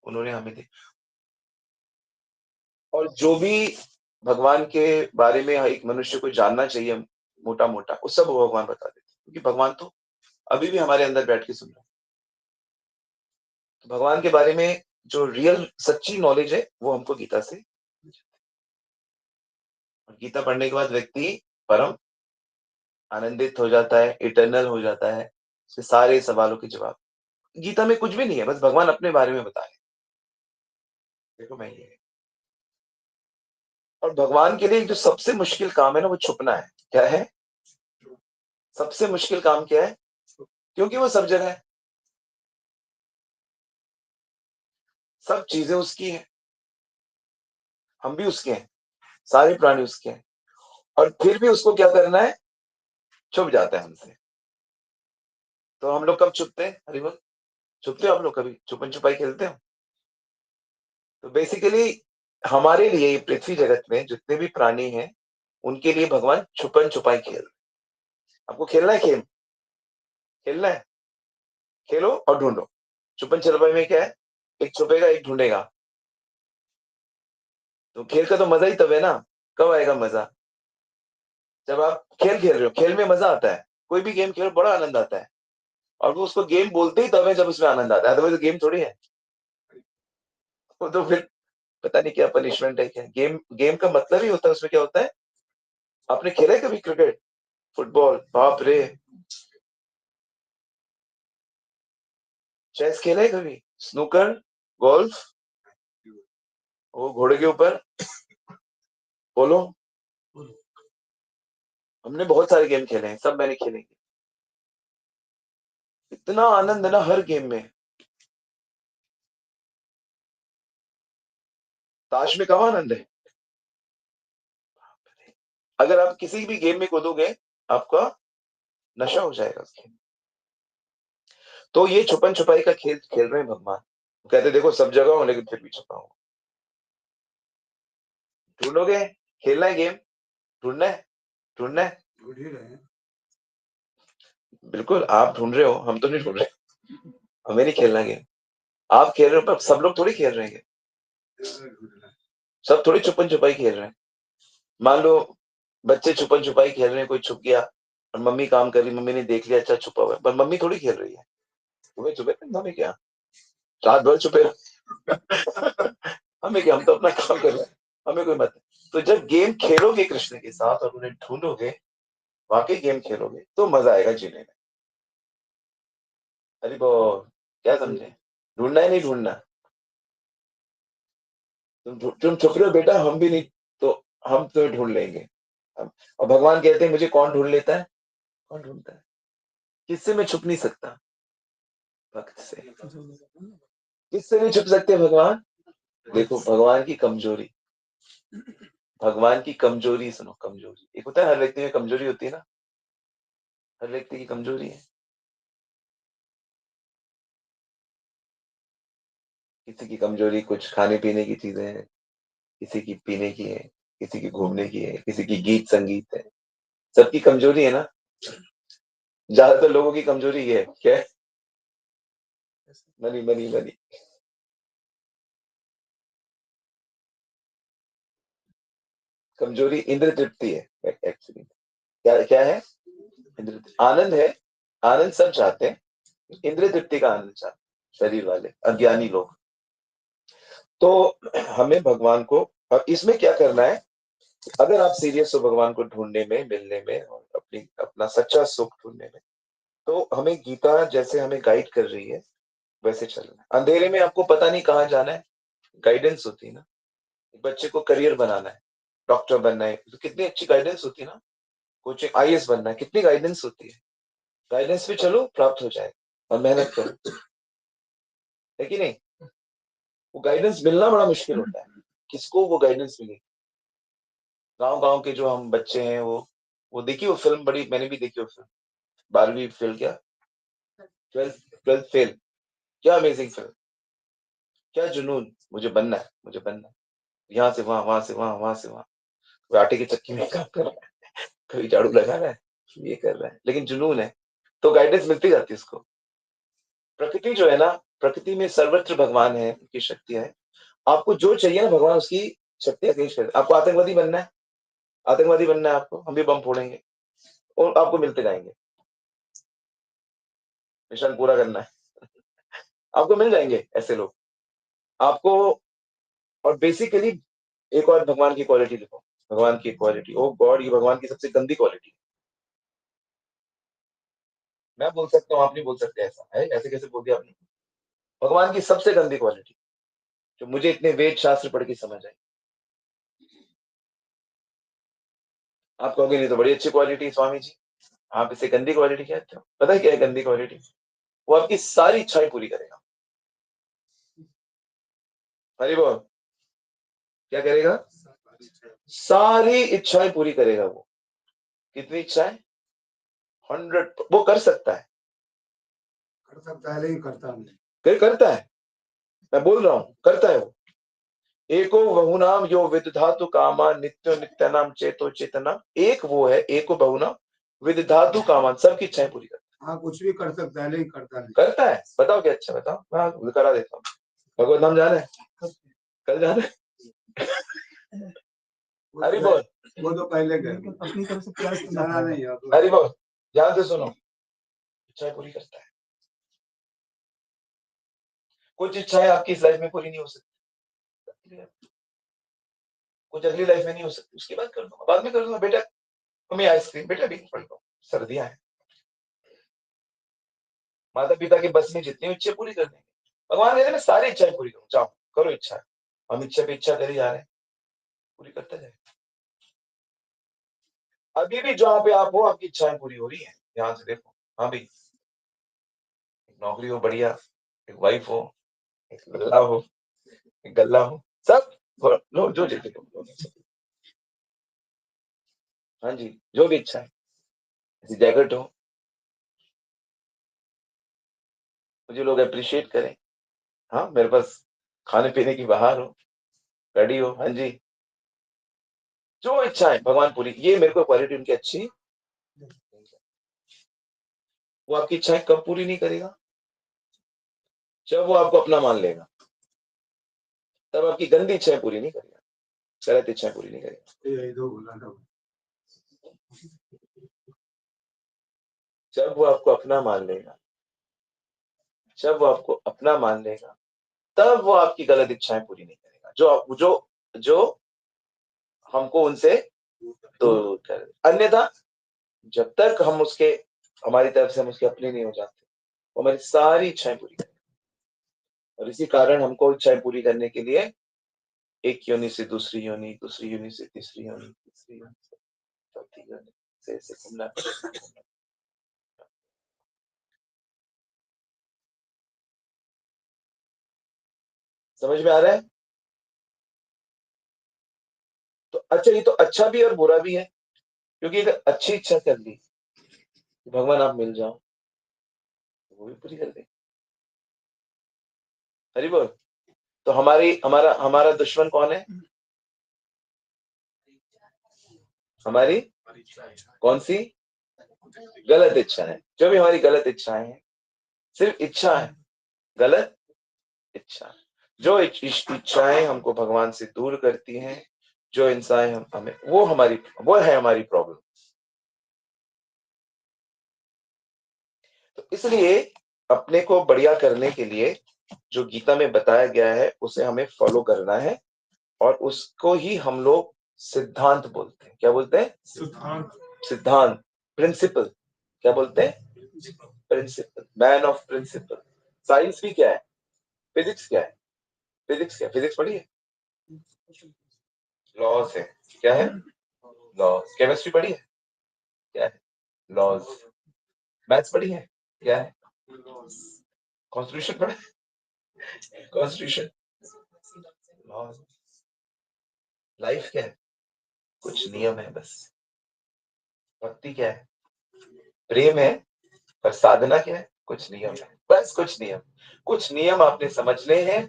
उन्होंने हमें दी। और जो भी भगवान के बारे में एक मनुष्य को जानना चाहिए मोटा-मोटा, वो सब वो भगवान बता देते हैं। क्योंकि भगवान तो अभी भी हमारे अंदर बैठ के सुन रहा है। तो भगवान के बारे में जो रियल सच्ची नॉलेज है, वो हमको गीता से और गीता पढ़ने के बाद व्यक्ति परम आनंदित हो जाता है, इटर्नल हो जाता है, उसके सारे सवालों के जवाब। गीता में कुछ भी नहीं है, बस भगवान अपने बारे में बता रहे हैं। देखो मैं ये और भगवान के लिए जो सबसे मुश्किल काम है ना, वो छुपना है। क्या है? सबसे मुश्किल काम क्या है? क्योंकि वो सब जगह है। सब चीज़ें उसकी हैं, हम भी उसके हैं, सारे प्राणी उसके हैं और फिर भी उसको क्या करना है? छुप जाता है हमसे। तो हम लोग कब छुपते हैं? हरि बोल। छुपते हो आप लोग कभी? छुपन-छुपाई खेलते हो? तो बेसिकली हमारे लिए ये पृथ्वी जगत में जितने भी प्राणी हैं, उनके लिए भगवान छुपन-छुपाई खेल रहे हैं। आपको खेलना है खेल? खेलना है? खेलो और ढूँढो। छुपन-छुपाई में क्या है? एक छुपेगा, एक ढूँढेगा। तो खेल का तो मज़ा ही तब है ना, कब आएगा मज़ा? जब आप खेल खेल रहे हो, खेल में मज़ा आता है। कोई भी गेम खेलो बड़ा आनंद आता है और वो उसको गेम बोलते ही तब है जब उसमें आनंद आता है, अदरवाइज़ गेम थोड़ी है। वो तो फिर पता नहीं क्या पनिशमेंट है क्या? गेम गेम का मतलब ही होता है उसमें क्या होता है? आपने खेला है कभी क्रिकेट, फुटबॉल? बाप रे! चेस खेला है कभी? स्नूकर, गोल्फ, वो घोड़े के ऊपर, पोलो? हमने बहुत सारे गेम खेले हैं, सब मैंने खेले हैं। इतना आनंद है ना हर गेम में। ताश में कहाँ आनंद है? अगर आप किसी भी गेम में कूदोगे, आपका नशा हो जाएगा उस गेम में। तो ये छुपन-छुपाई का खेल खेल रहे हैं भगवान। कहते हैं देखो सब जगह हूँ लेकिन फिर भी छुपा हूँ। ढूँढोगे? खेलना है गेम? ढूँढना है? ढूँढना है? ढूँढ ही रहे हैं। बिल्कुल, आप ढूँढ रहे हो, हम तो नहीं ढूँढ रहे। हमें नहीं खेलना गेम। आप खेल रहे हो पर सब लोग थोड़ी खेल रहे हैं। ढूँढना है। सब थोड़ी छुपन-छुपाई खेल रहे हैं। मान लो बच्चे छुपन-छुपाई खेल रहे हैं, कोई छुप गया और मम्मी काम कर रही, मम्मी ने देख लिया अच्छा छुपा हुआ है, पर मम्मी थोड़ी खेल रही है। तुम्हें छुपे हमें क्या? रात भर छुपे रहो। हमें क्या? हम तो अपना काम कर रहे हैं, हमें कोई मत तो जब गेम खेलोगे कृष्ण के साथ और उन्हें ढूँढोगे, वाक़ई गेम खेलोगे, तो मज़ा आएगा जीने में। अरे बोल क्या समझे? ढूँढना है नहीं ढूँढना? तुम छुप रहे हो बेटा, हम भी नहीं तो हम तुम्हें ढूँढ लेंगे। हम और भगवान कहते हैं मुझे कौन ढूँढ लेता है? कौन ढूँढता है? किससे मैं छुप नहीं सकता? भक्त से। किससे नहीं छुप सकते भगवान? देखो भगवान की कमज़ोरी, भगवान की कमज़ोरी सुनो कमज़ोरी। एक होता है हर व्यक्ति में कमज़ोरी होती है ना, हर व्यक्ति की कमज़ोरी है। किसी की कमज़ोरी कुछ खाने-पीने की चीज़ें हैं, किसी की पीने की है, किसी की घूमने की है, किसी की गीत-संगीत है। सबकी कमज़ोरी है ना? ज़्यादातर लोगों की कमज़ोरी ये है, क्या है? Money, money, money. कमज़ोरी इंद्र तृप्ति है एक्चुअली। क्या क्या है? इंद्र आनंद है, आनंद सब चाहते हैं, इंद्रिय तृप्ति का आनंद चाहते हैं, शरीर वाले, अज्ञानी लोग। तो हमें भगवान को अब इसमें क्या करना है, अगर आप सीरियस हो भगवान को ढूँढने में, मिलने में और अपना सच्चा सुख ढूँढने में, तो हमें गीता जैसे हमें गाइड कर रही है, वैसे चलना है। अंधेरे में आपको पता नहीं कहाँ जाना है, गाइडेंस होती है ना। बच्चे को करियर बनाना है, डॉक्टर बनना है, तो कितनी अच्छी गाइडेंस होती है ना। कुछ आईएएस बनना है, कितनी गाइडेंस होती है। गाइडेंस पे चलो, प्राप्त हो जाएगा और मेहनत करो, है कि नहीं? वो गाइडेंस मिलना बड़ा मुश्किल होता है। किसको वो गाइडेंस मिलेगी? गाँव-गाँव के जो हम बच्चे हैं वो देखी वो फ़िल्म बड़ी मैंने भी देखी वो फ़िल्म 12वीं फ़ेल क्या? 12th फ़ेल क्या अमेज़िंग फ़िल्म, क्या जुनून, मुझे बनना है, मुझे बनना है। यहाँ से वहाँ, वहाँ से वहाँ, वहाँ से वहाँ। कोई आटे की चक्की में काम कर रहा है, कोई झाड़ू लगा रहा है, ये कर रहा है, लेकिन जुनून है, तो गाइडेंस मिलती जाती है उसको। प्रकृति जो है ना प्रकृति में सर्वत्र भगवान है, उनकी शक्तियां है। आपको जो चाहिए ना भगवान उसकी शक्तियां अरेंज कर। आपको आतंकवादी बनना है, आतंकवादी बनना है आपको, हम भी बम फोड़ेंगे और आपको मिलते जाएंगे। मिशन पूरा करना है, आपको मिल जाएंगे ऐसे लोग आपको। और बेसिकली एक और भगवान की क्वालिटी लिखो, भगवान की क्वालिटी, ओ गॉड, ये भगवान की सबसे गंदी क्वालिटी। मैं बोल सकता हूँ, आप नहीं बोल सकते, ऐसा है? ऐसे कैसे बोल दिया आपने? भगवान की सबसे गंदी क्वालिटी जो मुझे इतने वेद शास्त्र पढ़ के समझ आई। आप कहोगे नहीं तो बड़ी अच्छी क्वालिटी स्वामी जी, आप इसे गंदी क्वालिटी कहते हो। पता है क्या है गंदी क्वालिटी? वो आपकी सारी इच्छाएं पूरी करेगा। हरी बोल, क्या करेगा? सारी इच्छाएं पूरी करेगा वो। कितनी इच्छाएं? 100। वो कर सकता है, कर सकता है लेकिन करता नहीं। फिर करता है, मैं बोल रहा हूं करता है वो। एको बहुनाम यो विदधातु कामा नित्यो नित्यानाम चेतो चेतना। एक वो है, एको बहुनाम विदधातु कामान, सबकी इच्छाएं पूरी करता हाँ कुछ भी कर सकता है लेकिन करता नहीं। है। करता है, बताओ क्या? अच्छा बताओ, मैं करा देता हूँ। भगवत नाम जाना है? कल जाना है? हरी बोल, वो तो पहले गए, अपनी तरफ से प्रयास जाना नहीं है। हरी बोल, ध्यान से सुनो। इच्छाएं पूरी करता है। कुछ इच्छाएं आपकी इस लाइफ में पूरी नहीं हो सकती, कुछ अगली लाइफ में नहीं हो सकती, उसके बाद कर दूंगा, बाद में कर दूंगा। बेटा हमें आइसक्रीम, बेटा भी पढ़ लो, सर्दियां हैं। माता पिता के बस में जितनी इच्छा पूरी कर देंगे। भगवान कहते हैं मैं सारी इच्छाएं पूरी करूँ, जाओ करो इच्छा। हम इच्छा पे इच्छा करे जा रहे हैं, पूरी करते जाए। अभी भी जहाँ पे आप हो आपकी इच्छाएं पूरी हो रही है, ध्यान से देखो। हाँ भाई, एक नौकरी हो बढ़िया, एक वाइफ हो, एक लल्ला हो, एक गल्ला हो, सब लो जो चाहते हो। हाँ जी, जो भी इच्छा है, जैकेट हो, मुझे लोग अप्रिशिएट करें। हाँ, मेरे पास खाने पीने की बहार हो, गाड़ी हो, हाँ जी, जो इच्छा है भगवान पूरी। ये मेरे को क्वालिटी उनकी अच्छी। वो आपकी इच्छाएं कब पूरी नहीं करेगा? जब वो आपको अपना मान लेगा, तब आपकी गंदी इच्छाएं पूरी नहीं करेगा, गलत इच्छाएं पूरी नहीं करेगा। यही दो बोला था। जब वो आपको अपना मान लेगा, जब वो आपको अपना मान लेगा, तब वो आपकी गलत इच्छाएं पूरी नहीं करेगा, जो हमको उनसे दूर कर। अन्यथा जब तक हम उसके, हमारी तरफ से हम उसके अपने नहीं हो जाते, वो हमारी सारी इच्छाएं पूरी करेगा। और इसी कारण हमको इच्छाएं पूरी करने के लिए एक योनि से दूसरी योनि, दूसरी योनि से तीसरी योनि, तीसरी योनि से चौथी योनि से ऐसे घूमना पड़ेगा। समझ में आ रहा है? तो अच्छा, ये तो अच्छा भी और बुरा भी है, क्योंकि अगर अच्छी इच्छा कर ली भगवान आप मिल जाओ, तो वो भी पूरी कर दे। हरि बोल। तो हमारा हमारा दुश्मन कौन है? हमारी कौन सी गलत इच्छा है? जो भी हमारी गलत इच्छाएं हैं, सिर्फ इच्छा है, गलत इच्छा। जो इच्छाएं हमको भगवान से दूर करती हैं, जो इंसान हमें, वो है हमारी प्रॉब्लम। तो इसलिए अपने को बढ़िया करने के लिए जो गीता में बताया गया है उसे हमें फॉलो करना है, और उसको ही हम लोग सिद्धांत बोलते हैं। क्या बोलते हैं? सिद्धांत। सिद्धांत, प्रिंसिपल। क्या बोलते हैं? Principle, man of principle. Science भी क्या है? फिजिक्स क्या है? फिजिक्स क्या? फिजिक्स पढ़ी है? लॉज है। क्या है? लॉज। केमिस्ट्री पढ़ी है? क्या है? लॉज। मैथ्स पढ़ी है? क्या है? कॉन्स्टिट्यूशन पढ़ा है? Constitution, laws. लाइफ क्या है? कुछ नियम है बस। भक्ति क्या है? प्रेम है। पर साधना क्या है? कुछ नियम है, बस कुछ नियम। कुछ नियम आपने समझने हैं,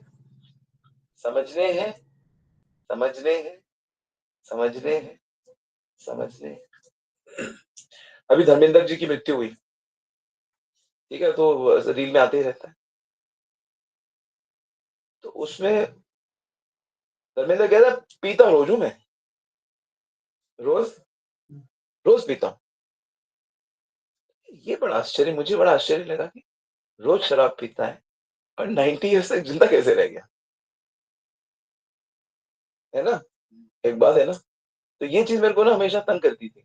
समझने हैं, समझने हैं, समझने हैं, समझने हैं। अभी धर्मेंद्र जी की मृत्यु हुई, ठीक है, तो रील में आते ही रहता है। उसमें धर्मेंद्र कहता पीता रोज हूं मैं, रोज रोज पीता हूं। ये बड़ा आश्चर्य, मुझे बड़ा आश्चर्य लगा कि रोज शराब पीता है और 90 ईयर्स तक जिंदा कैसे रह गया, है ना? एक बात है ना। तो ये चीज मेरे को ना हमेशा तंग करती थी।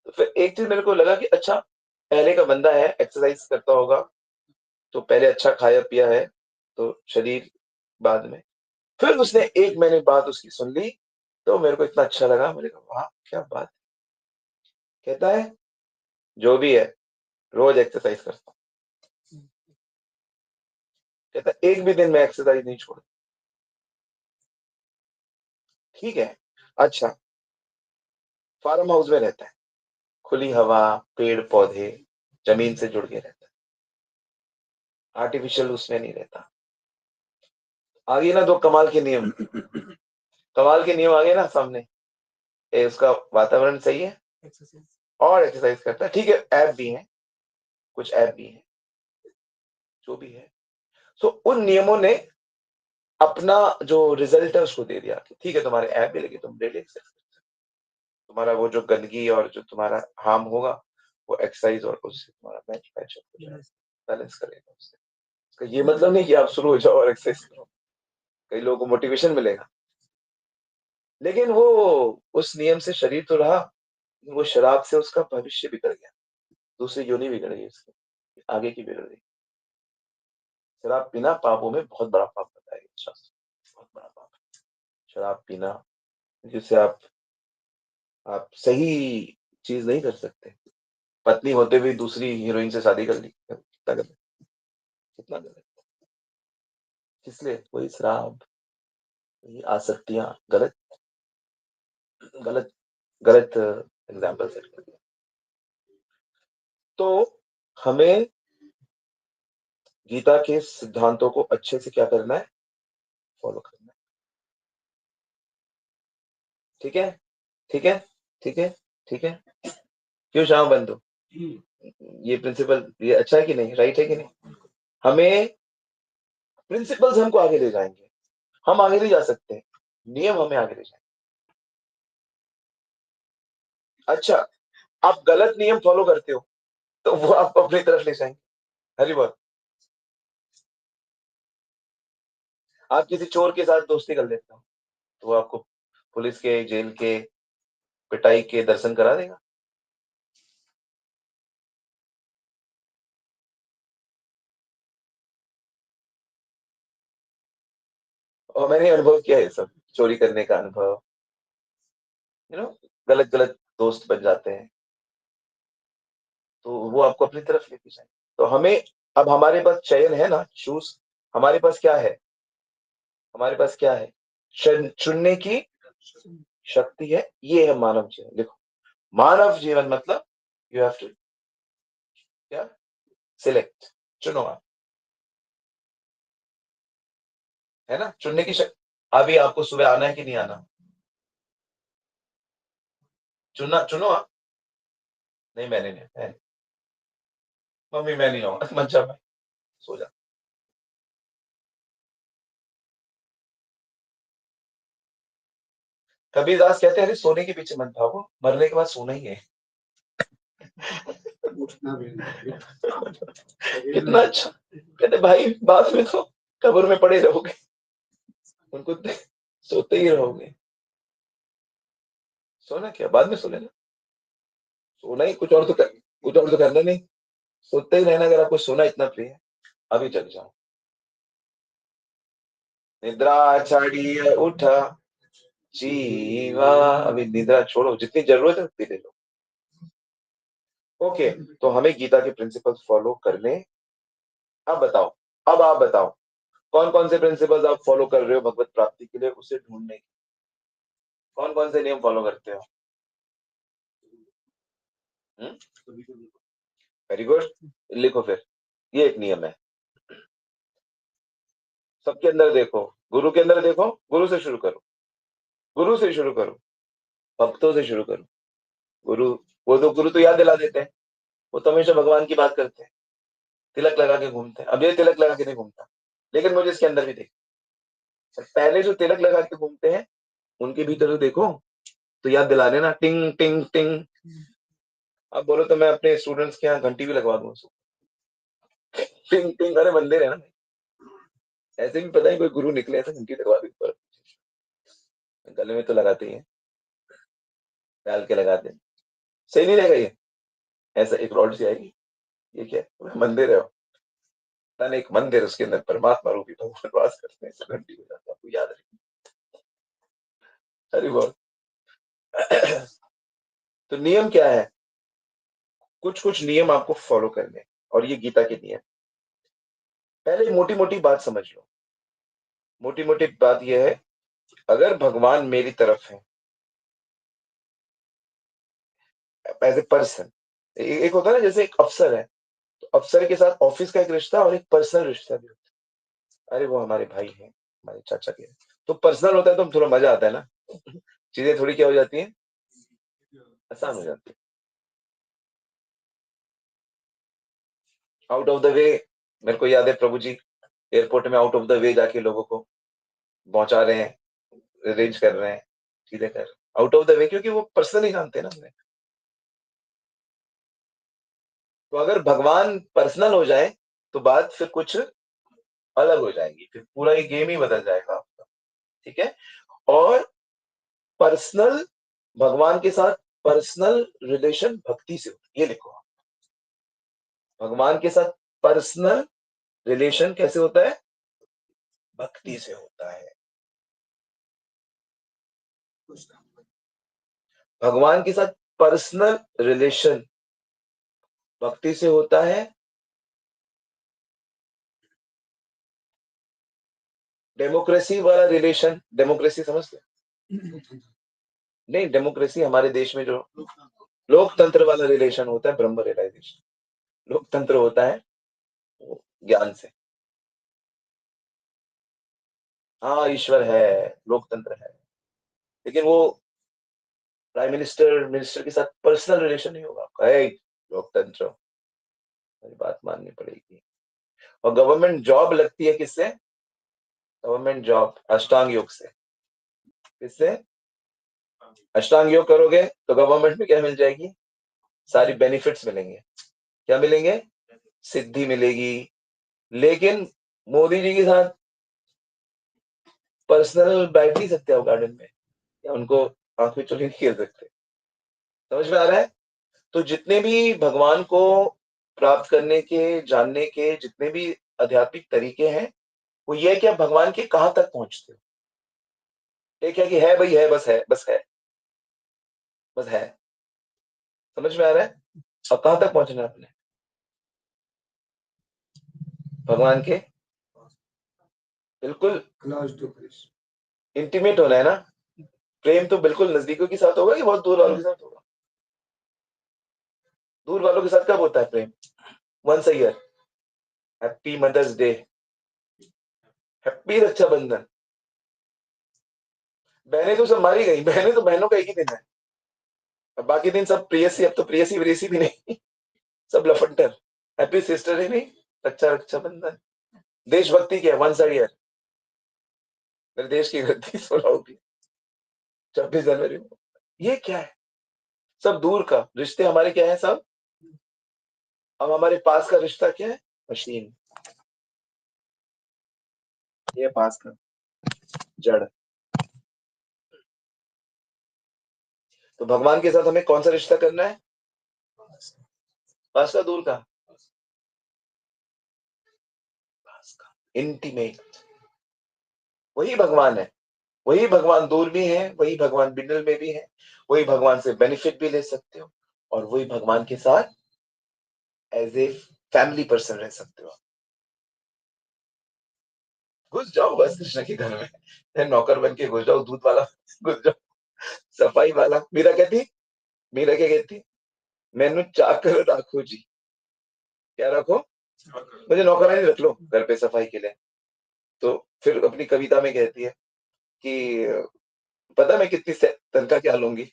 तो फिर एक चीज मेरे को लगा कि अच्छा, पहले का बंदा है, एक्सरसाइज करता होगा, तो पहले अच्छा खाया पिया है, तो शरीर बाद में। फिर उसने एक मैंने बात उसकी सुन ली, तो मेरे को इतना अच्छा लगा, मैंने कहा वाह क्या बात। कहता है जो भी है रोज एक्सरसाइज करता हूँ। कहता है एक भी दिन में एक्सरसाइज नहीं छोड़। ठीक है, अच्छा, फार्म हाउस में रहता है, खुली हवा, पेड़ पौधे, जमीन से जुड़ के रहता है, आर्टिफिशियल उसमें नहीं रहता। आगे ना दो कमाल के नियम, कमाल के नियम आ गए ना सामने। उसका वातावरण सही है और एक्सरसाइज करता है, ठीक है, ऐप भी है, कुछ ऐप भी है, जो भी है। तो उन नियमों ने अपना जो रिजल्ट है उसको दे दिया कि ठीक है तुम्हारे ऐप भी लगे, तुम डेली एक्सरसाइज करते हो। तुम्हारा वो जो गंदगी और जो तुम्हारा हार्म होगा वो एक्सरसाइज और उससे तुम्हारा मैच मैच हो जाएगा, बैलेंस करेगा उससे। इसका ये मतलब नहीं कि आप शुरू हो जाओ और एक्सरसाइज करो, कई लोगों को मोटिवेशन मिलेगा, लेकिन वो उस नियम से शरीर तो रहा, वो शराब से उसका भविष्य बिगड़ गया, दूसरी योनि बिगड़ गई उसकी, आगे की बिगड़ गई। शराब पीना पापों में बहुत बड़ा पाप बताया गया शास्त्र, बहुत बड़ा पाप है शराब पीना, जिससे आप सही चीज नहीं कर सकते। पत्नी होते हुए दूसरी हीरोइन से शादी कर ली, कितना गलत, कितना गलत। इसलिए वही शराब, वही आसक्तियां, गलत गलत गलत एग्जाम्पल सेट कर दिया। तो हमें गीता के सिद्धांतों को अच्छे से क्या करना है, फॉलो करना है। ठीक है, ठीक है, ठीक है, ठीक है। क्यों श्याम बंधु, ये प्रिंसिपल ये अच्छा है कि नहीं, राइट है कि नहीं? हमें प्रिंसिपल्स हमको आगे ले जाएंगे, हम आगे नहीं जा सकते, नियम हमें आगे ले जाएंगे। अच्छा, आप गलत नियम फॉलो करते हो तो वो आपको अपनी तरफ ले जाएंगे। हरी बोल। आप किसी चोर के साथ दोस्ती कर लेते हो तो वो आपको पुलिस के, जेल के, पिटाई के दर्शन करा देगा। और मैंने अनुभव किया है सब, चोरी करने का अनुभव, गलत गलत दोस्त बन जाते हैं, तो वो आपको अपनी तरफ लेके जाए। तो हमें, अब हमारे पास चयन है ना, चूज, हमारे पास क्या है, हमारे पास क्या है, चुनने की शक्ति है, ये है मानव जीवन। देखो, मानव जीवन मतलब यू हैव टू क्या, सिलेक्ट, चुनो आप, है ना, चुनने की शक्ति। अभी आपको सुबह आना है कि नहीं आना, चुनना, चुनो आप। नहीं मैंने नहीं, मम्मी मैं नहीं आऊंगा, मत जा, मैं सो जा। कबीरदास कहते हैं अरे सोने के पीछे मत भागो, मरने के बाद सोना ही है। उठना भी नहीं। कितना अच्छा, कहते भाई बाद में तो कब्र में पड़े रहोगे, उनको सोते ही रहोगे। सोना क्या, बाद में सो लेना, सोना ही, कुछ और तो कुछ और तो करना नहीं, सोते ही रहना। अगर आपको सोना इतना प्रिय है, अभी जग जाओ। निद्रा छाड़िए उठा जीवा, अभी निद्रा छोड़ो, जितनी जरूरत है उतनी ले लो। ओके, तो हमें गीता के प्रिंसिपल फॉलो करने। अब बताओ, अब आप बताओ कौन कौन से प्रिंसिपल्स आप फॉलो कर रहे हो भगवत प्राप्ति के लिए, उसे ढूंढने के, कौन कौन से नियम फॉलो करते हो? वेरी गुड, लिखो फिर। ये एक नियम है, सबके अंदर देखो, गुरु के अंदर देखो, गुरु से शुरू करो, गुरु से शुरू करो, भक्तों से शुरू करो। गुरु, वो तो गुरु तो याद दिला देते हैं, वो तो हमेशा भगवान की बात करते हैं, तिलक लगा के घूमते हैं। अब ये तिलक लगा के नहीं घूमता, लेकिन मुझे इसके अंदर भी देख, पहले जो तिलक लगा के घूमते हैं उनके भीतर तो देखो, तो याद दिला देना, टिंग टिंग टिंग। अब बोलो तो मैं अपने स्टूडेंट्स के यहाँ घंटी भी लगवा दूं उसको, टिंग टिंग। अरे मंदिर है ना, ऐसे भी पता नहीं कोई गुरु निकले ऐसे घंटी लगवा दी ऊपर, गले में तो लगाते ही हैं, डाल के लगाते हैं, सही नहीं रहेगा ये? ऐसा एक रॉड सी आएगी, ये क्या है? मंदिर है, एक मंदिर, उसके अंदर परमात्मा रूपी भगवान वास करते हैं, तो घंटी बजाते हैं, आपको याद रहे। अरे बोल। तो नियम क्या है? कुछ कुछ नियम आपको फॉलो करने हैं, और ये गीता के नियम। पहले मोटी मोटी बात समझ लो। मोटी मोटी बात यह है, अगर भगवान मेरी तरफ है एज ए पर्सन, एक होता है ना जैसे एक अफसर है, तो अफसर के साथ ऑफिस का एक रिश्ता और एक पर्सनल रिश्ता भी होता है। अरे वो हमारे भाई हैं, हमारे चाचा के हैं। तो पर्सनल होता है तो थोड़ा मजा आता है ना, चीजें थोड़ी क्या हो जाती है, आसान हो जाती है। आउट ऑफ द वे, मेरे को याद है प्रभु जी एयरपोर्ट में आउट ऑफ द वे जाके लोगों को पहुंचा रहे हैं, अरेंज कर रहे हैं, चीजें कर रहे हैं आउट ऑफ द वे, क्योंकि वो पर्सनली जानते हैं ना हमें। तो अगर भगवान पर्सनल हो जाए तो बात फिर कुछ अलग हो जाएगी, फिर पूरा ये गेम ही बदल जाएगा आपका। ठीक है? और पर्सनल, भगवान के साथ पर्सनल रिलेशन भक्ति से होता है, ये लिखो। भगवान के साथ पर्सनल रिलेशन कैसे होता है? भक्ति से होता है। भगवान के साथ पर्सनल रिलेशन भक्ति से होता है। डेमोक्रेसी वाला रिलेशन, डेमोक्रेसी समझते हैं? नहीं, डेमोक्रेसी हमारे देश में जो लोकतंत्र वाला रिलेशन होता है, ब्रह्म रियलाइजेशन। लोकतंत्र होता है वो ज्ञान से। हाँ ईश्वर है, लोकतंत्र है, लेकिन वो प्राइम मिनिस्टर मिनिस्टर के साथ पर्सनल रिलेशन नहीं होगा आपका। लोकतंत्र, मेरी बात माननी पड़ेगी। और गवर्नमेंट जॉब लगती है किससे? गवर्नमेंट जॉब अष्टांग योग से। किससे? अष्टांग योग करोगे तो गवर्नमेंट में क्या मिल जाएगी? सारी बेनिफिट्स मिलेंगे। क्या मिलेंगे? सिद्धि मिलेगी। लेकिन मोदी जी के साथ पर्सनल बैठ नहीं सकते आप गार्डन में, या उनको आंख में चुली नहीं खेल सकते। समझ में आ रहा है? तो जितने भी भगवान को प्राप्त करने के, जानने के जितने भी आध्यात्मिक तरीके हैं, वो ये है कि आप भगवान के कहां तक पहुंचते हो। एक है कि है भाई, है बस, है बस, है बस, है। समझ में आ रहा है? अब कहां तक पहुंचना है आपने भगवान के? बिल्कुल इंटीमेट होना है ना। प्रेम तो बिल्कुल नजदीकों के साथ होगा कि बहुत दूर वालों के साथ होगा? दूर वालों के साथ कब होता है प्रेम? Once a year, happy mother's day, happy Rakshabandhan. बहनें तो सब मारी गई, बहनें तो बहनों का एक ही दिन है। अब बाकी दिन सब प्रेयसी, अब तो प्रेयसी विरेसी भी नहीं, सब लफंटर। हैप्पी सिस्टर ही नहीं, रक्षाबंधन। देशभक्ति क्या है? वन साइड ईयर, मेरे देश की धरती 16 26 जनवरी को। ये क्या है? सब दूर का रिश्ते हमारे क्या है सब। अब हमारे पास का रिश्ता क्या है? मशीन। ये पास का जड़। तो भगवान के साथ हमें कौन सा रिश्ता करना है? पास का दूर का? पास का, इंटीमेट। वही भगवान है। वही भगवान दूर भी है, वही भगवान मिडल में भी है, वही भगवान से बेनिफिट भी ले सकते हो, और वही भगवान के साथ एज ए फैमिली पर्सन रह सकते हो। घुस जाओ बस कृष्ण के घर में, नौकर बन के घुस जाओ, दूध वाला घुस जाओ, सफाई वाला। मीरा कहती, मीरा क्या कहती? मैनू चाकर रखो जी। क्या रखो? मुझे नौकरानी रख लो घर पे सफाई के लिए। तो फिर अपनी कविता में कहती है कि पता मैं कितनी तनख्वाह क्या लूंगी?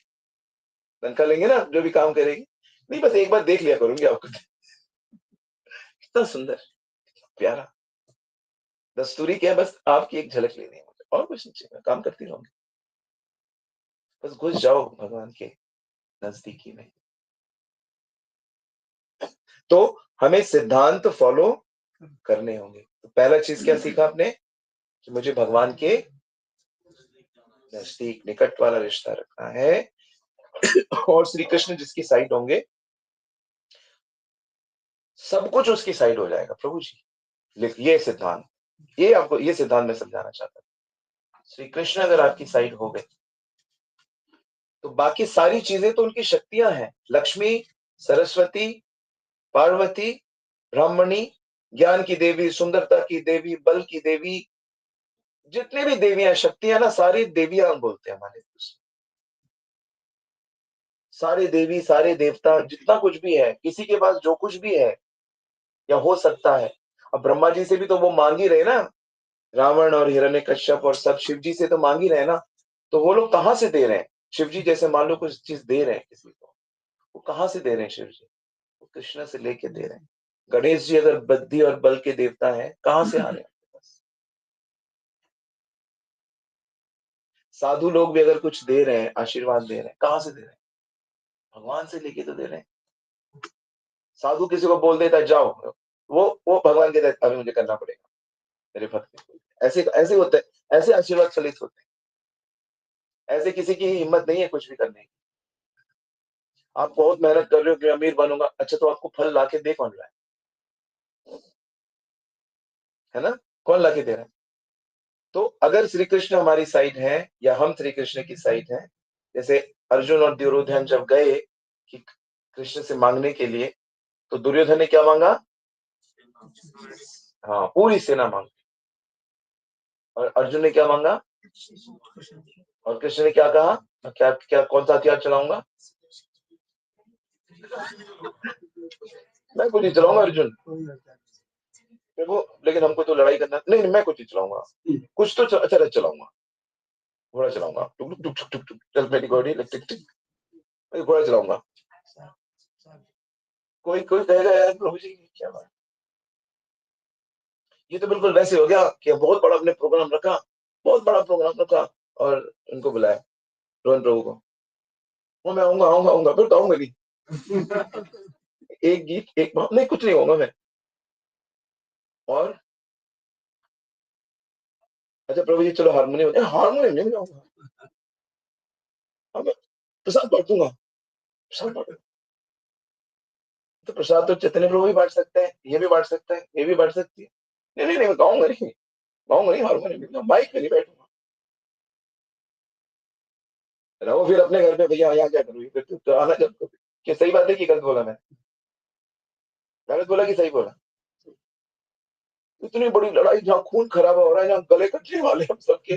तनख्वाह लेंगे ना जो भी काम करेगी, नहीं बस एक बार देख लिया करूंगी आपको। कितना सुंदर, प्यारा। दस्तूरी क्या है? बस आपकी एक झलक लेनी है मुझे, और कुछ नहीं चाहिए, काम करती रहूंगी, बस घुस जाओ भगवान के नजदीकी में। तो हमें सिद्धांत फॉलो करने होंगे। तो पहला चीज क्या सीखा आपने कि मुझे भगवान के नजदीक निकट वाला रिश्ता रखना है, और श्री कृष्ण जिसकी साइड होंगे सब कुछ उसकी साइड हो जाएगा प्रभु जी। लेकिन ये सिद्धांत, ये आपको ये सिद्धांत मैं समझाना चाहता था। श्री कृष्ण अगर आपकी साइड हो गए तो बाकी सारी चीजें तो उनकी शक्तियां हैं, लक्ष्मी, सरस्वती, पार्वती, ब्राह्मणी, ज्ञान की देवी, सुंदरता की देवी, बल की देवी, जितने भी देवियां शक्तियां ना, सारी देवियां बोलते हैं हमारे, सारे देवी सारे देवता जितना कुछ भी है, किसी के पास जो कुछ भी है या हो सकता है। अब ब्रह्मा जी से भी तो वो मांग ही रहे ना, रावण और हिरण्यकश्यप और सब शिव जी से तो मांग ही रहे ना। तो वो लोग कहां से दे रहे हैं? शिव जी जैसे मान लो कुछ चीज दे रहे हैं किसी को, वो कहां से दे रहे हैं? शिव जी वो कृष्ण से लेके दे रहे हैं। गणेश जी अगर बुद्धि और बल के देवता हैं, कहां से आ रहे हैं आपके पास? साधु लोग भी अगर कुछ दे रहे हैं, आशीर्वाद दे रहे हैं, कहां से दे रहे हैं? भगवान से लेके तो दे रहे हैं। साधु किसी को बोल देता है जाओ, वो भगवान कहता है अभी मुझे करना पड़ेगा, मेरे भक्त ने। ऐसे ऐसे होते हैं, ऐसे आशीर्वाद चलित होते हैं, ऐसे किसी की हिम्मत नहीं है कुछ भी करने की। आप बहुत मेहनत कर रहे हो कि अमीर बनूंगा, अच्छा तो आपको फल लाके दे कौन रहा है ना? कौन लाके दे रहा है? तो अगर श्री कृष्ण हमारी साइड है या हम श्री कृष्ण की साइड है, जैसे अर्जुन और दुर्योधन जब गए कि कृष्ण से मांगने के लिए, तो दुर्योधन ने क्या मांगा? हाँ, पूरी सेना मांगी। और अर्जुन ने क्या मांगा? और कृष्ण ने क्या कहा? क्या क्या कौन सा हथियार चलाऊंगा? मैं कुछ नहीं चलाऊंगा अर्जुन। देखो लेकिन हमको तो लड़ाई करना नहीं, नहीं मैं कुछ नहीं चलाऊंगा, कुछ तो अच्छा चलाऊंगा, घोड़ा चलाऊंगा, टुक टुक टुक टुक टुक, चल मेरी घोड़ी टिक टिक, मैं घोड़ा चलाऊंगा। कोई कोई कहेगा यार प्रभु जी क्या बात, ये तो बिल्कुल वैसे हो गया कि बहुत बड़ा अपने प्रोग्राम रखा, बहुत बड़ा प्रोग्राम रखा, और उनको बुलाया रोहन प्रभु को, वो मैं आऊंगा आऊंगा आऊंगा, फिर तो आऊंगा नहीं। एक गीत एक नहीं, कुछ नहीं होगा मैं। और अच्छा प्रभु जी चलो हारमोनियम, हारमोनियम नहीं जाऊंगा, हाँ मैं प्रसाद बांट दूंगा, प्रसाद बांट, तो प्रसाद तो चैतन्य प्रभु भी बांट सकते हैं, ये भी बांट सकता है, ये भी बांट सकती है। नहीं नहीं नहीं, मैं गाऊंगा नहीं, गाऊंगा नहीं, हारमोनियम माइक पे नहीं बैठूंगा। रहो फिर अपने घर पे, भैया यहाँ क्या करूँ, फिर तो आना जब कि सही बात है कि गलत बोला मैं? गलत बोला कि सही बोला? इतनी बड़ी लड़ाई जहाँ खून खराबा हो रहा है, जहाँ गले कटने वाले हम सबके,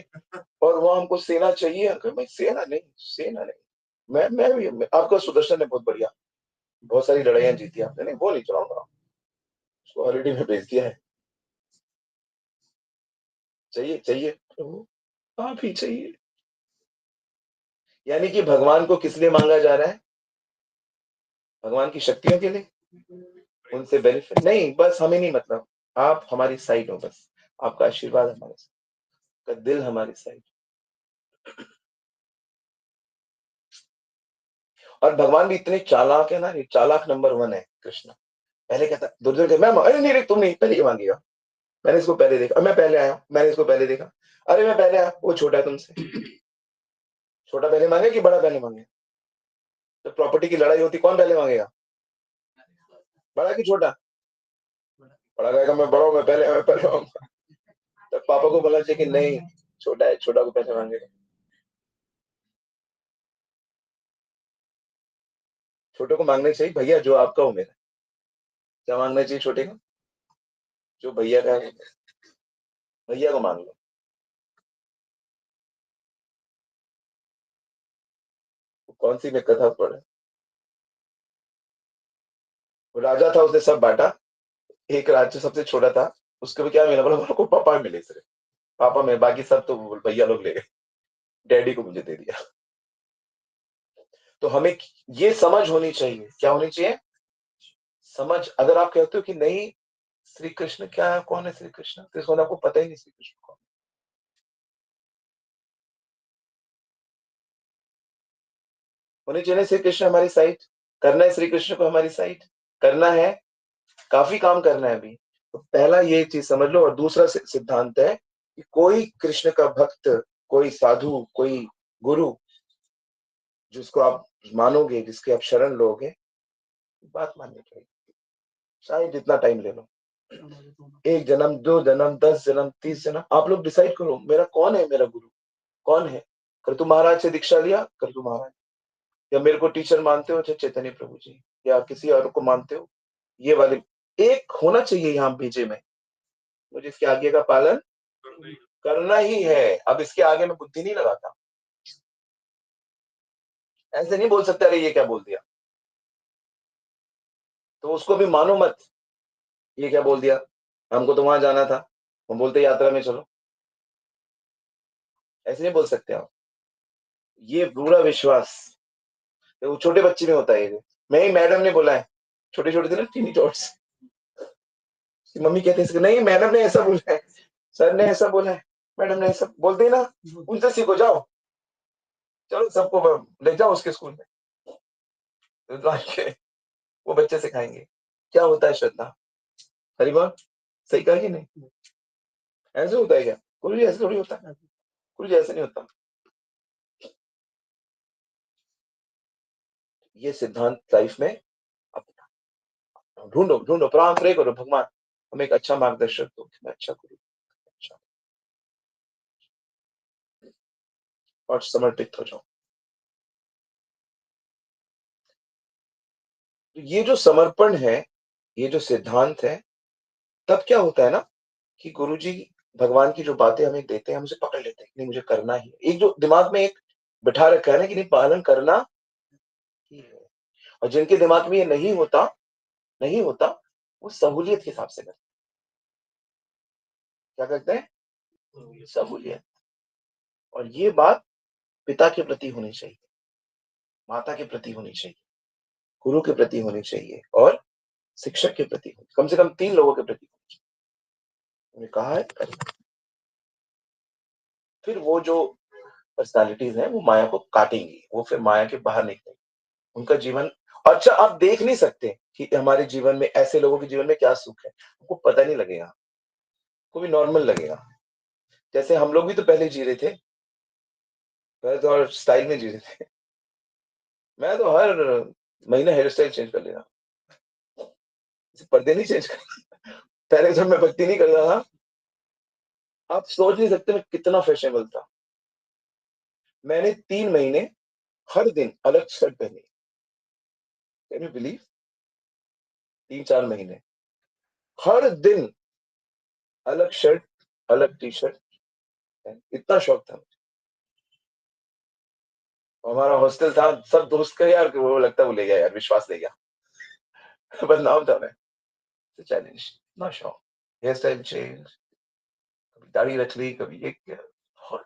और वहां हमको सेना चाहिए। मैं सेना नहीं, सेना नहीं, मैं भी आपका सुदर्शन ने बहुत बढ़िया, बहुत सारी लड़ाइयां जीती आपने, नहीं वो नहीं चलाऊंगा, उसको ऑलरेडी में भेज दिया है। चाहिए चाहिए प्रभु, आप ही चाहिए। यानी कि भगवान को किस लिए मांगा जा रहा है? भगवान की शक्तियों के लिए, उनसे बेनिफिट नहीं, बस हमें नहीं, मतलब आप हमारी साइड हो, बस आपका आशीर्वाद हमारे साथ, का दिल हमारी साइड। और भगवान भी इतने चालाक है ना, ये चालाक नंबर 1 है कृष्ण। पहले कहता दुर्योधन कहता, मैं अरे नहीं नहीं तुम नहीं, पहले ये मांगेगा, मैंने इसको पहले देखा, मैं पहले आया, मैंने इसको पहले देखा, अरे मैं पहले आया, वो छोटा है तुमसे। छोटा पहले मांगे कि बड़ा पहले मांगे? तो प्रॉपर्टी की लड़ाई होती कौन पहले मांगेगा? बड़ा कि छोटा? बड़ा कहेगा मैं बड़ा हूं, मैं पहले मांगूंगा। तो पापा को बोला चाहिए कि नहीं, छोटा है, छोटा को पहले मांगेगा। छोटे को मांगने चाहिए भैया जो आपका हो मेरा, क्या मांगना चाहिए छोटे को? जो भैया का है भैया को मांग लो। कौन सी में कथा पढ़े? वो राजा था, उसने सब बांटा, एक राज्य सबसे छोटा था, उसको भी क्या मिला? बोला को पापा मिले सिर्फ, पापा में, बाकी सब तो भैया लोग ले गए, डैडी को मुझे दे दिया। तो हमें ये समझ होनी चाहिए, क्या होनी चाहिए? समझ। अगर आप कहते हो कि नहीं श्री कृष्ण क्या है, कौन है श्री कृष्ण, तो इसको आपको पता ही नहीं श्री कृष्ण कौन। होने चाहिए श्री कृष्ण हमारी साइड, करना है श्री कृष्ण को हमारी साइड, करना है, काफी काम करना है अभी। तो पहला ये चीज समझ लो। और दूसरा सिद्धांत है कि कोई कृष्ण का भक्त, कोई साधु, कोई गुरु जिसको आप मानोगे, जिसके आप शरण लोगे, बात माननी पड़ेगी, चाहे जितना टाइम ले लो। 1 जन्म, 2 जन्म, 10 जन्म, 30 जन्म, आप लोग डिसाइड करो मेरा कौन है, मेरा गुरु कौन है। कर तू महाराज से दीक्षा लिया, कर तू महाराज, या मेरे को टीचर मानते हो चाहे चैतन्य प्रभु जी, या किसी और को मानते हो, ये वाले एक होना चाहिए यहाँ बीजे में, मुझे इसके आगे का पालन करना ही है। अब इसके आगे मैं बुद्धि नहीं लगाता, ऐसे नहीं बोल सकता अरे ये क्या बोल दिया, तो उसको भी मानो मत, ये क्या बोल दिया, हमको तो वहां जाना था, हम बोलते यात्रा में चलो, ऐसे नहीं बोल सकते आप। ये पूरा विश्वास वो छोटे बच्चे में होता है। ये मैं ही, मैडम ने बोला है, छोटे छोटे थे ना टीनी टॉट्स, मम्मी कहते हैं नहीं मैडम ने ऐसा बोला है, सर ने ऐसा बोला है, मैडम ने ऐसा बोलते ही ना, उनसे सीखो, जाओ चलो सबको ले जाओ उसके स्कूल में, तो वो बच्चे सिखाएंगे क्या होता है श्रद्धा। हरी बात सही कहा कि नहीं, ऐसे होता है क्या, कुछ भी ऐसे थोड़ी होता है, कुछ ऐसे नहीं होता। ये सिद्धांत लाइफ में अपना ढूंढो, ढूंढो, प्राण प्रे करो भगवान हमें एक अच्छा मार्गदर्शक दो, मैं अच्छा करूँ, अच्छा और समर्पित हो जाओ। तो ये जो समर्पण है, ये जो सिद्धांत है, तब क्या होता है ना कि गुरुजी भगवान की जो बातें हमें देते हैं, हम उसे पकड़ लेते हैं, नहीं मुझे करना ही है। एक जो दिमाग में एक बिठा रखा है ना कि नहीं पालन करना ही है। और जिनके दिमाग में ये नहीं होता, नहीं होता, वो सहूलियत के हिसाब से करते, क्या करते हैं, सहूलियत। और ये बात पिता के प्रति होनी चाहिए, माता के प्रति होनी चाहिए, गुरु के प्रति होनी चाहिए, और शिक्षक के प्रति, कम से कम 3 लोगों के प्रति होनी चाहिए। उन्होंने कहा है करना। फिर वो जो पर्सनालिटीज हैं वो माया को काटेंगी, वो फिर माया के बाहर निकलेंगी, उनका जीवन। अच्छा आप देख नहीं सकते कि हमारे जीवन में ऐसे लोगों के जीवन में क्या सुख है, आपको पता नहीं लगेगा, को भी नॉर्मल लगेगा। जैसे हम लोग भी तो पहले जी रहे थे, पहले तो और स्टाइल में जी रहे थे, मैं तो हर महीने हेयर स्टाइल चेंज कर लेना, पर्दे नहीं चेंज कर। पहले जब मैं भक्ति नहीं करता था, आप सोच नहीं सकते मैं कितना फैशनेबल था। मैंने 3 महीने हर दिन अलग शर्ट पहनी, कैन यू बिलीव, 3-4 महीने हर दिन अलग शर्ट, अलग टी शर्ट, इतना शौक था। हमारा हॉस्टल था, सब दोस्त का यार वो लगता वो ले गया यार, विश्वास ले गया। बदनाम था मैं, चैलेंज, इतना शौक, हेयर स्टाइल चेंज, कभी दाढ़ी रख ली, कभी ये किया। और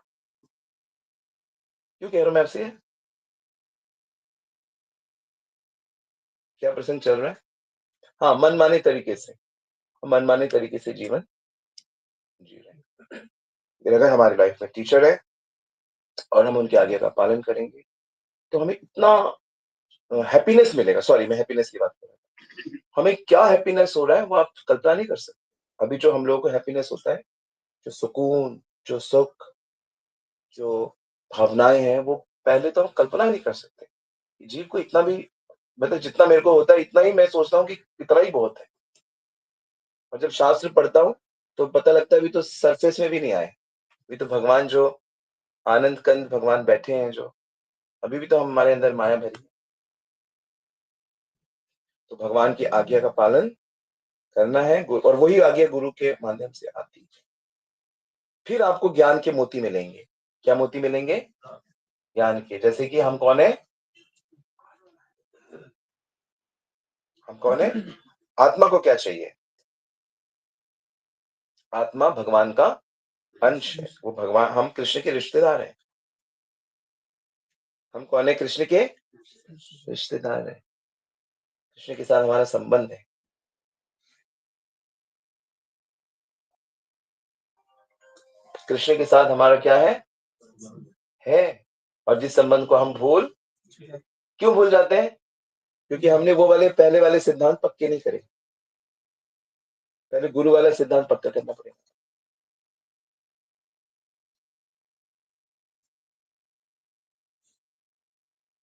क्यों कह रहा हूँ मैं आपसे, क्या प्रसंग चल रहा है। हाँ, मनमाने तरीके से, मनमाने तरीके से जीवन जी रहे हैं। अगर हमारी लाइफ में टीचर है और हम उनके आज्ञा का पालन करेंगे, तो हमें इतना हैप्पीनेस मिलेगा। सॉरी, मैं हैप्पीनेस की बात कर रहा हूँ। हमें क्या हैप्पीनेस हो रहा है वो आप कल्पना नहीं कर सकते। अभी जो हम लोगों को हैप्पीनेस होता है, जो सुकून, जो सुख, जो भावनाएं हैं, वो पहले तो हम कल्पना ही नहीं कर सकते। जीव को इतना भी, मतलब जितना मेरे को होता है इतना ही मैं सोचता हूँ कि इतना ही बहुत है। और जब शास्त्र पढ़ता हूँ तो पता लगता है अभी तो सरफेस में भी नहीं आए, अभी तो भगवान जो आनंद कंद भगवान बैठे हैं, जो अभी भी तो हमारे अंदर माया भरी है। तो भगवान की आज्ञा का पालन करना है, और वही आज्ञा गुरु के माध्यम से आती है। फिर आपको ज्ञान के मोती मिलेंगे। क्या मोती मिलेंगे, ज्ञान के। जैसे कि हम कौन है, हम कौन है, आत्मा को क्या चाहिए, आत्मा भगवान का अंश है, वो भगवान, हम कृष्ण के रिश्तेदार हैं। हम कौन है, कृष्ण के रिश्तेदार हैं, कृष्ण के साथ हमारा संबंध है। कृष्ण के साथ हमारा क्या है, और जिस संबंध को हम भूल क्यों भूल जाते हैं? क्योंकि हमने वो वाले पहले वाले सिद्धांत पक्के नहीं करे। पहले गुरु वाला सिद्धांत पक्का करना पड़ेगा।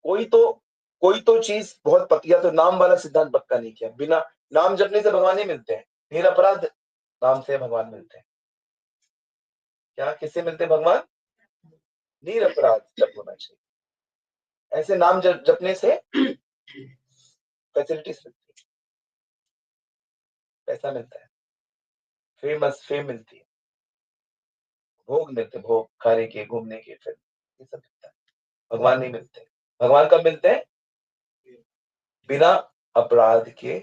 कोई तो चीज बहुत पक्की, या तो नाम वाला सिद्धांत पक्का नहीं किया। बिना नाम जपने से भगवान ही मिलते हैं। निरपराध नाम से भगवान मिलते हैं। क्या किससे मिलते हैं भगवान? निरपराध जप होना चाहिए। ऐसे नाम जपने से फैसिलिटीज मिलती है, पैसा मिलता है, फेम मिलती है, भोग मिलते, भोग खाने के, घूमने के, फिर ये सब मिलता है। भगवान नहीं मिलते। भगवान कब मिलते हैं? बिना अपराध के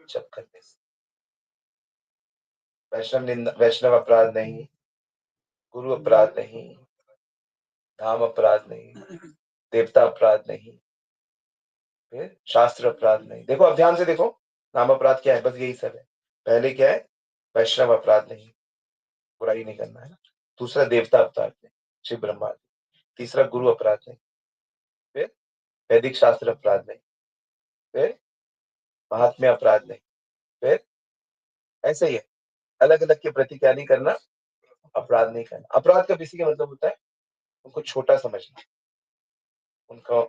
जप करने से। वैष्णव अपराध नहीं, गुरु अपराध नहीं, धाम अपराध नहीं, देवता अपराध नहीं, फिर शास्त्र अपराध नहीं। देखो अब ध्यान से देखो, नाम अपराध क्या है? बस यही सब है। पहले क्या है? वैष्णव अपराध नहीं, बुराई नहीं करना है। दूसरा देवता अपराध नहीं, शिव ब्रह्मा। तीसरा गुरु अपराध नहीं, फिर वैदिक शास्त्र अपराध नहीं, फिर महात्म्य अपराध नहीं, फिर ऐसे ही है। अलग अलग के प्रति क्या नहीं करना? अपराध नहीं करना। अपराध का किसी का मतलब होता है उनको छोटा समझना, उनको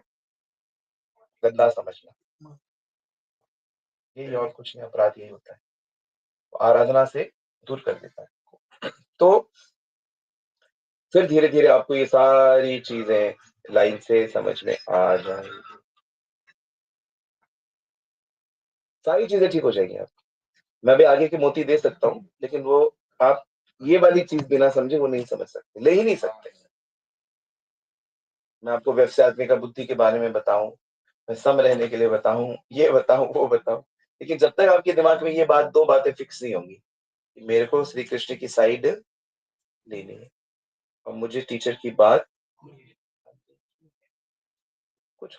गंदा समझना, यही और कुछ नहीं। अपराध यही होता है, आराधना से दूर कर देता है। तो फिर धीरे धीरे आपको ये सारी चीजें लाइन से समझ में आ जाएंगी, सारी चीजें ठीक हो जाएंगी। आप, मैं भी आगे की मोती दे सकता हूँ, लेकिन वो आप ये वाली चीज बिना समझे वो नहीं समझ सकते, ले ही नहीं सकते। मैं आपको व्यवसायत्मिक बुद्धि के बारे में बताऊं, मैं सम रहने के लिए बताऊं, ये बताऊं, वो बताऊं, लेकिन जब तक आपके दिमाग में ये बात, दो बातें फिक्स नहीं होंगी कि मेरे को श्री कृष्ण की साइड लेनी है और मुझे टीचर की बात कुछ,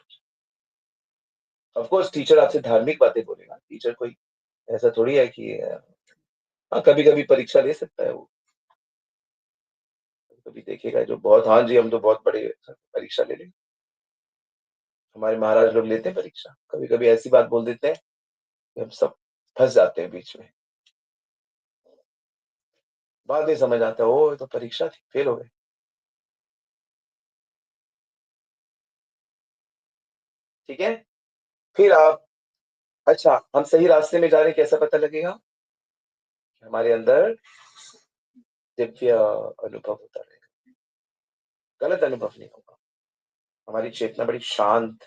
ऑफ कोर्स टीचर आपसे धार्मिक बातें बोलेगा। टीचर कोई ऐसा थोड़ी है कि हाँ, कभी कभी परीक्षा ले सकता है वो, कभी देखेगा जो बहुत, हाँ जी हम तो बहुत बड़े परीक्षा ले लेंगे। हमारे महाराज लोग लेते हैं परीक्षा, कभी कभी ऐसी बात बोल देते हैं कि हम सब फंस जाते हैं बीच में। बाद में समझ आता है ओ ये तो परीक्षा थी, फेल हो गए। ठीक है, फिर आप, अच्छा हम सही रास्ते में जा रहे हैं कैसा पता लगेगा? हमारे अंदर दिव्य अनुभव होता रहेगा, गलत अनुभव नहीं होगा। हमारी चेतना बड़ी शांत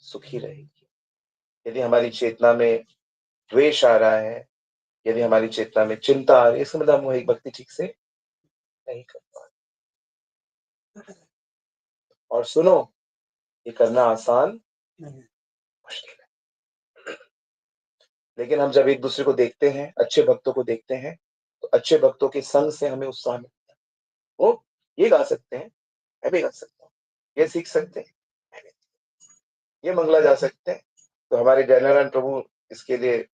सुखी रहेगी। यदि हमारी चेतना में द्वेष आ रहा है, यदि हमारी चेतना में चिंता आ रही है, इसका मतलब हम एक भक्ति ठीक से नहीं कर पा रहे। और सुनो, ये करना आसान मुश्किल है, लेकिन हम जब एक दूसरे को देखते हैं, अच्छे भक्तों को देखते हैं, तो अच्छे भक्तों के संग से हमें उत्साह मिलता है। वो ये गा सकते हैं, मैं भी गा सकता हूँ, ये सीख सकते हैं, मैं भी, ये मंगला जा सकते हैं। तो हमारे जयनारायण प्रभु इसके लिए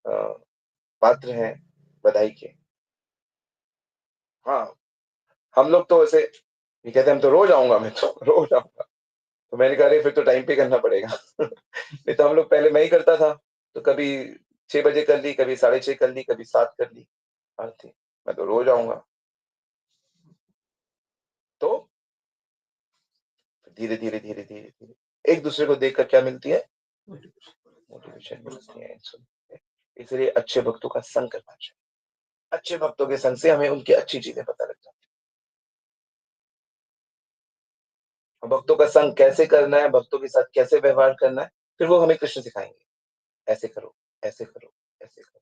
पात्र हैं बधाई के। हाँ, हम लोग तो ऐसे ये कहते हैं हम तो रोज आऊंगा, मैं तो रोज आऊंगा। तो मैंने कहा अरे फिर तो टाइम पे करना पड़ेगा। नहीं तो हम लोग पहले मैं ही करता था, तो कभी 6 बजे कर ली, कभी 6:30 कर ली, कभी 7 कर ली आरती। मैं तो रोज आऊंगा। तो धीरे धीरे धीरे धीरे धीरे एक दूसरे को देखकर क्या मिलती है? मोटिवेशन मिलती है। इसलिए अच्छे भक्तों का संग करना चाहिए। अच्छे भक्तों के संग से हमें उनकी अच्छी चीजें पता लग जाती है। भक्तों का संग कैसे करना है, भक्तों के साथ कैसे व्यवहार करना है, फिर वो हमें कृष्ण सिखाएंगे। ऐसे करो, ऐसे करो, ऐसे करो,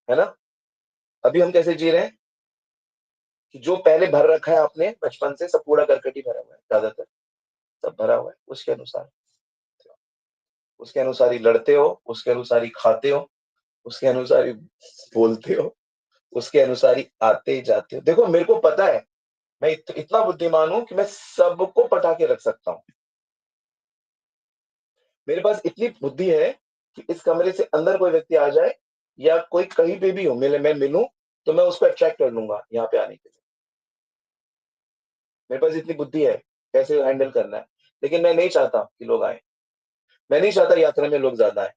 है ना? अभी हम कैसे जी रहे हैं कि जो पहले भर रखा है आपने बचपन से, सब कूड़ा करकट ही भरा हुआ है, ज्यादातर सब भरा हुआ है। उसके अनुसार ही लड़ते हो, उसके अनुसार ही खाते हो, उसके अनुसार ही बोलते हो, उसके अनुसार ही आते जाते हो। देखो मेरे को पता है, मैं इतना बुद्धिमान हूं कि मैं सबको पटा के रख सकता हूँ। मेरे पास इतनी बुद्धि है कि इस कमरे से अंदर कोई व्यक्ति आ जाए या कोई कहीं पे भी हो, मैं मिलूं, तो मैं उसको अट्रैक्ट कर लूंगा यहाँ पे आने के लिए। मेरे पास इतनी बुद्धि है कैसे हैंडल करना है। लेकिन मैं नहीं चाहता कि लोग आए, मैं नहीं चाहता यात्रा में लोग ज्यादा आए।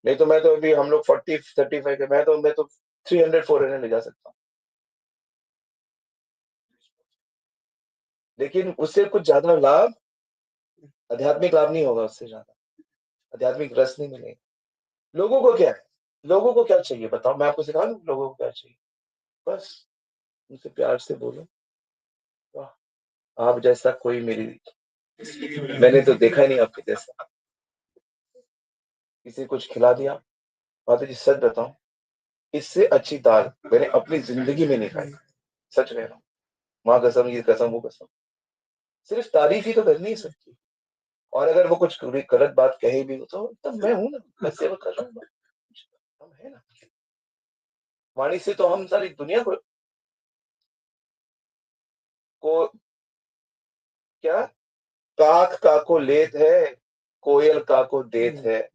नहीं तो मैं तो अभी हम लोग 40-35 मैं तो 300-400 ले जा सकता हूँ, लेकिन उससे कुछ ज्यादा लाभ, आध्यात्मिक लाभ नहीं होगा उससे ज्यादा, आध्यात्मिक रस नहीं मिलेगा। लोगों को क्या है, लोगों को क्या चाहिए बताओ, मैं आपको सिखा दूं लोगों को क्या चाहिए। बस उनसे प्यार से बोलो, वाह आप जैसा कोई मेरी, मैंने तो देखा ही नहीं आपके जैसा। किसी कुछ खिला दिया, माता जी सच बताऊं, इससे अच्छी दाल मैंने अपनी जिंदगी में नहीं खाई, सच कह रहा हूँ, माँ कसम, ये कसम वो कसम। सिर्फ तारीफ ही तो करनी है सबकी, और अगर वो कुछ गलत बात कहे भी तो तब मैं हूं ना, मैं सेवा कर रहा हूँ, हम है ना। वाणी से तो हम सारी दुनिया को क्या, काक काको लेत है, कोयल काको देत है,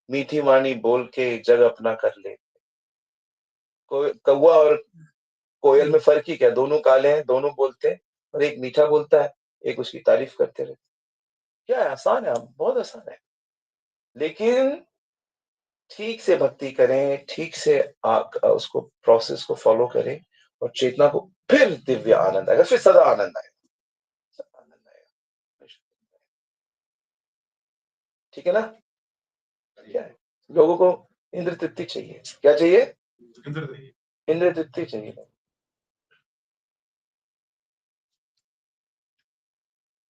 मीठी वाणी बोल के जग अपना कर ले। कौवा और कोयल में फर्क ही क्या, दोनों काले हैं, दोनों बोलते हैं, और एक मीठा बोलता है, एक उसकी तारीफ करते रहते। क्या है, आसान है, बहुत आसान है, लेकिन ठीक से भक्ति करें, ठीक से उसको प्रोसेस को फॉलो करें, और चेतना को, फिर दिव्य आनंद आएगा, फिर सदा आनंद आएगा, सदा आनंद आएगा। ठीक है ना। क्या है, लोगों को इंद्र तृप्ति चाहिए, क्या चाहिए, इंद्र तृप्ति चाहिए।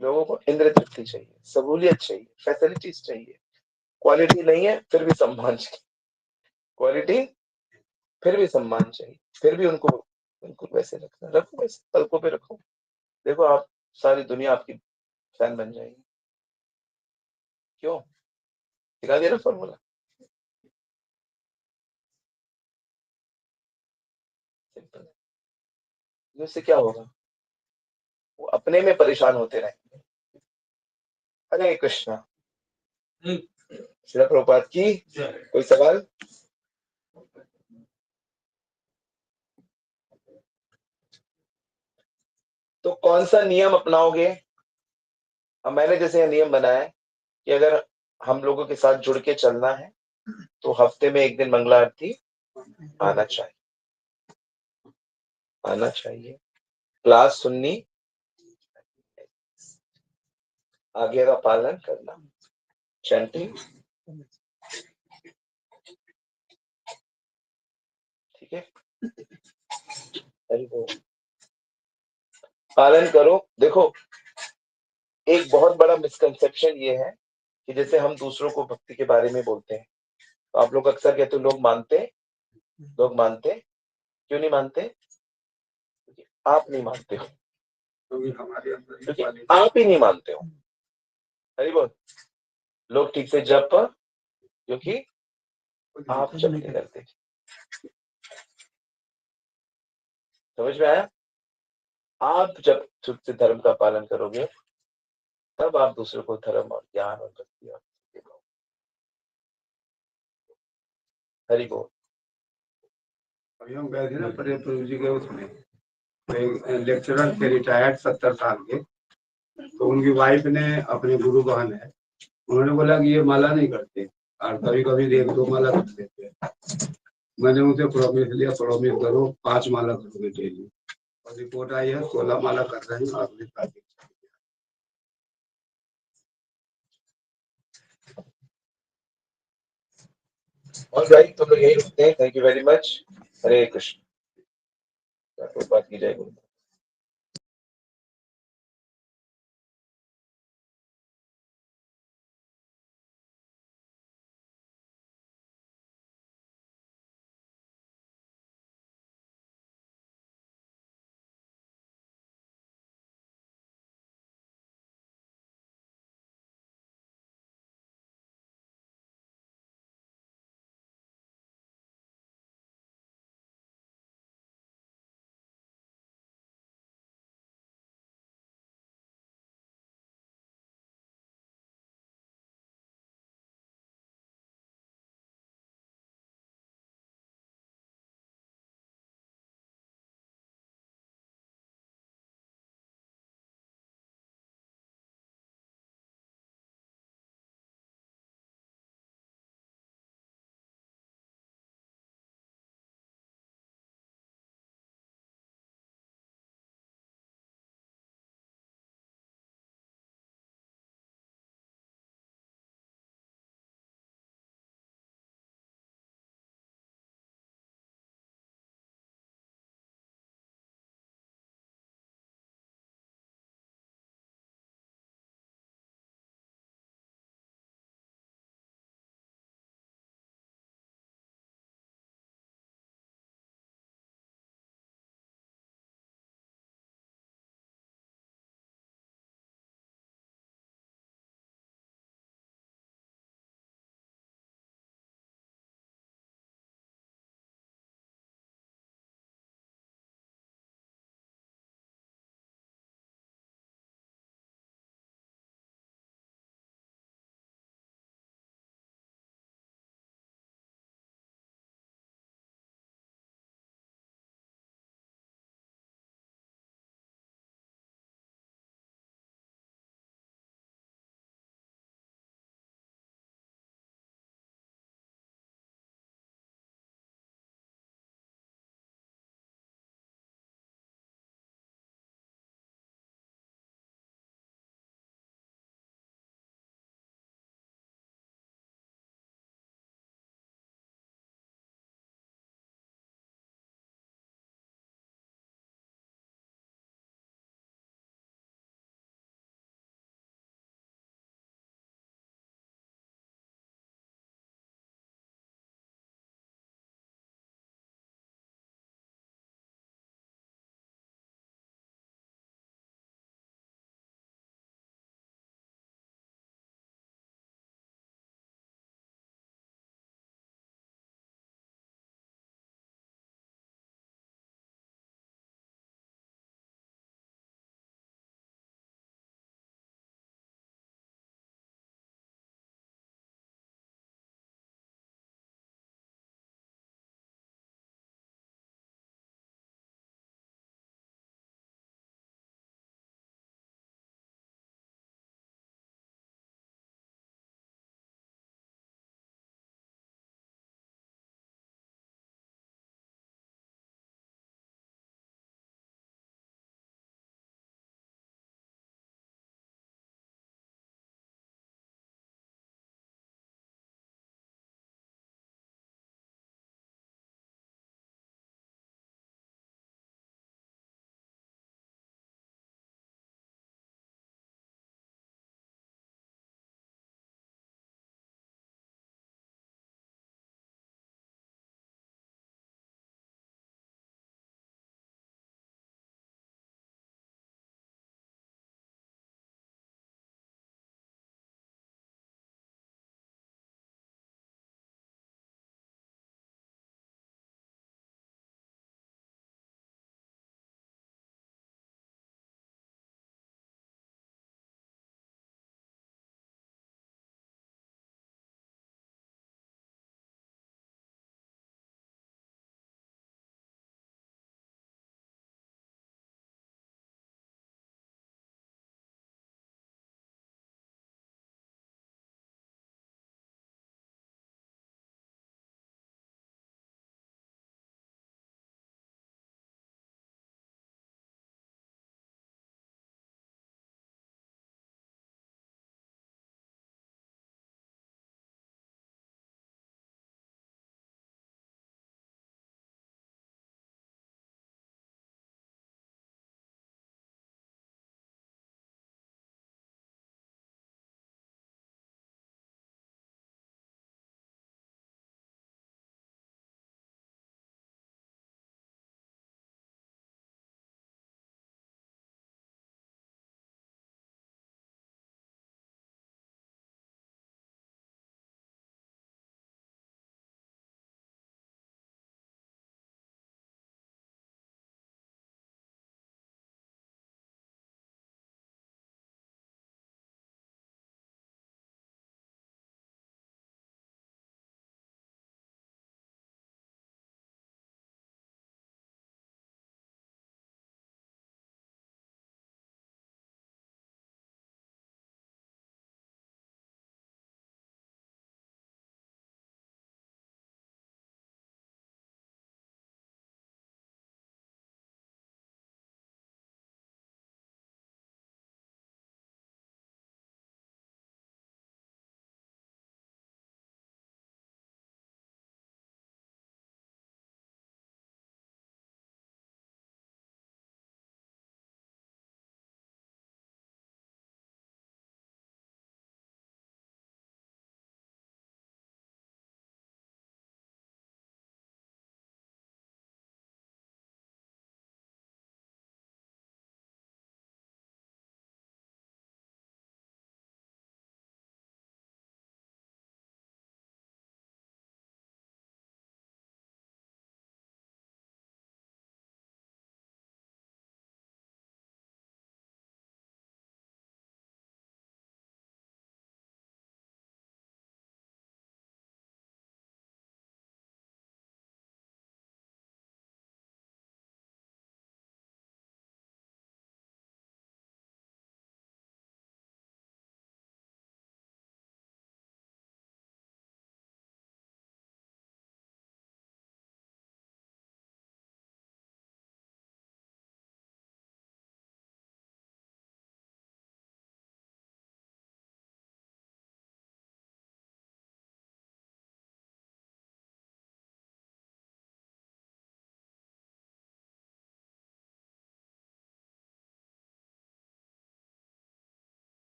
लोगों को इंद्र तृप्ति चाहिए, सहूलियत चाहिए, फैसिलिटीज चाहिए, क्वालिटी नहीं है फिर भी सम्मान चाहिए, क्वालिटी फिर भी सम्मान चाहिए, फिर भी उनको उनको वैसे रखना, रखो वैसे तलकों पे रखो, देखो आप सारी दुनिया आपकी फैन बन जाएगी। क्यों, दिखा दिया ना फॉर्मूला, सिंपल है। इससे क्या होगा, वो अपने में परेशान होते रहेंगे। हरे कृष्णा। श्रील प्रभुपाद की कोई सवाल। तो कौन सा नियम अपनाओगे, अब मैंने जैसे नियम बनाया है कि अगर हम लोगों के साथ जुड़ के चलना है तो हफ्ते में एक दिन मंगला आरती आना चाहिए, आना चाहिए, क्लास सुननी, आज्ञा का पालन करना, चैंटिंग, ठीक है, पालन करो। देखो एक बहुत बड़ा मिसकंसेप्शन ये है कि जैसे हम दूसरों को भक्ति के बारे में बोलते हैं, तो आप लोग अक्सर कहते हो लोग मानते, लोग मानते, क्यों नहीं मानते, क्योंकि आप नहीं मानते हो, क्योंकि आप ही नहीं मानते हो। अरे बोल, लोग ठीक से जप, क्योंकि आप जप नहीं करते। समझ में आया, आप जब ठीक से धर्म का पालन करोगे तब आप दूसरों को धर्म और ज्ञान और भक्ति और सिखाओगे। हरि बोल। अभी हम गए थे ना प्रिय प्रभु जी के उसमें, लेक्चरर थे रिटायर्ड 70 साल के, तो उनकी वाइफ ने, अपने गुरु बहन है, उन्होंने बोला कि ये माला नहीं करते और कभी कभी 1-2 माला कर देते हैं। मैंने उनसे प्रॉमिस लिया, प्रॉमिस करो 5 माला करोगे डेली, और रिपोर्ट आई है 16 माला कर रहे हैं अगले साल। और भाई तुम लोग यही रुकते हैं, थैंक यू वेरी मच। हरे कृष्ण, बात की जय गुरु।